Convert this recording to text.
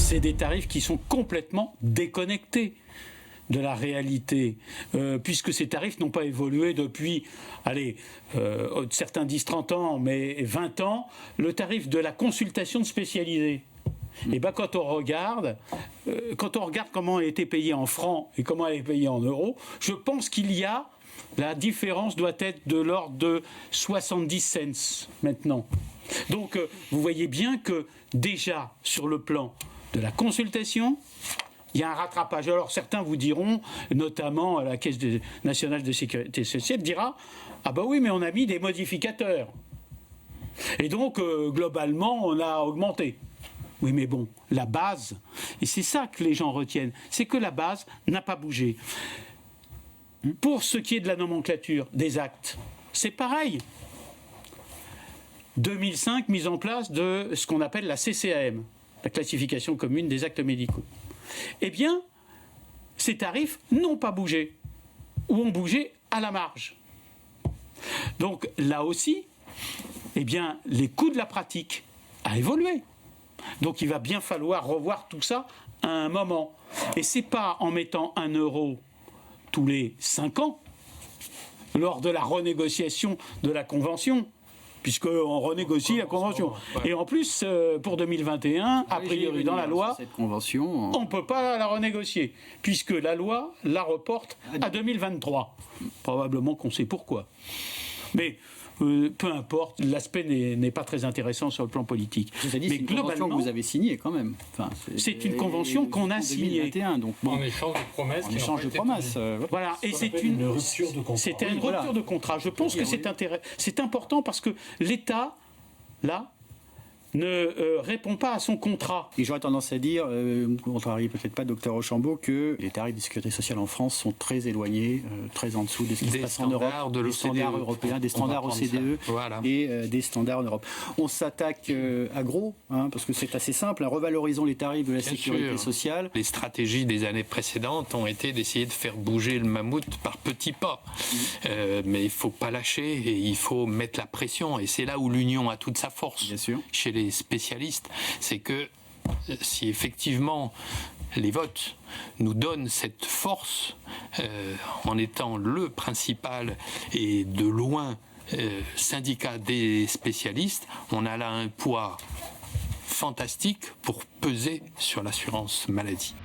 c'est des tarifs qui sont complètement déconnectés de la réalité, puisque ces tarifs n'ont pas évolué depuis, certains disent 30 ans, mais 20 ans, le tarif de la consultation spécialisée. Et ben quand on regarde comment elle a été payée en francs et comment elle est payée en euros, je pense la différence doit être de l'ordre de 70 cents maintenant. Donc vous voyez bien que déjà sur le plan de la consultation, il y a un rattrapage. Alors certains vous diront, notamment la Caisse nationale de sécurité sociale dira « Ah bah oui, mais on a mis des modificateurs. Et donc, globalement, on a augmenté. » Oui, mais bon, la base, et c'est ça que les gens retiennent, c'est que la base n'a pas bougé. Pour ce qui est de la nomenclature des actes, c'est pareil. 2005, mise en place de ce qu'on appelle la CCAM, la classification commune des actes médicaux. Eh bien, ces tarifs n'ont pas bougé, ou ont bougé à la marge. Donc là aussi, eh bien, les coûts de la pratique ont évolué. Donc il va bien falloir revoir tout ça à un moment. Et ce n'est pas en mettant 1 euro tous les 5 ans, lors de la renégociation de la convention, puisqu'on renégocie la convention. Et en plus, pour 2021, a priori dans la loi, cette convention, on ne peut pas la renégocier, puisque la loi la reporte à 2023. Probablement qu'on sait pourquoi. Mais peu importe, l'aspect n'est pas très intéressant sur le plan politique. C'est une convention que vous avez signée quand même. Enfin, c'est une convention qu'on a signée. 2021, donc en échange de promesses. En échange de promesses. Voilà, et c'est une rupture de contrat. C'était une rupture de contrat. Je pense que c'est important parce que l'État, là, ne répond pas à son contrat. Et j'aurais tendance à dire, contrarié peut-être pas Dr Rochambeau, que les tarifs de sécurité sociale en France sont très éloignés, très en dessous de ce qui se passe en Europe, des standards européens, des standards OCDE et des standards en Europe. On s'attaque à gros, parce que c'est assez simple, revalorisons les tarifs de la sécurité sociale. Les stratégies des années précédentes ont été d'essayer de faire bouger le mammouth par petits pas. Mais il ne faut pas lâcher et il faut mettre la pression. Et c'est là où l'union a toute sa force. Bien sûr. Chez les spécialistes, c'est que si effectivement les votes nous donnent cette force en étant le principal et de loin syndicat des spécialistes, on a là un poids fantastique pour peser sur l'assurance maladie.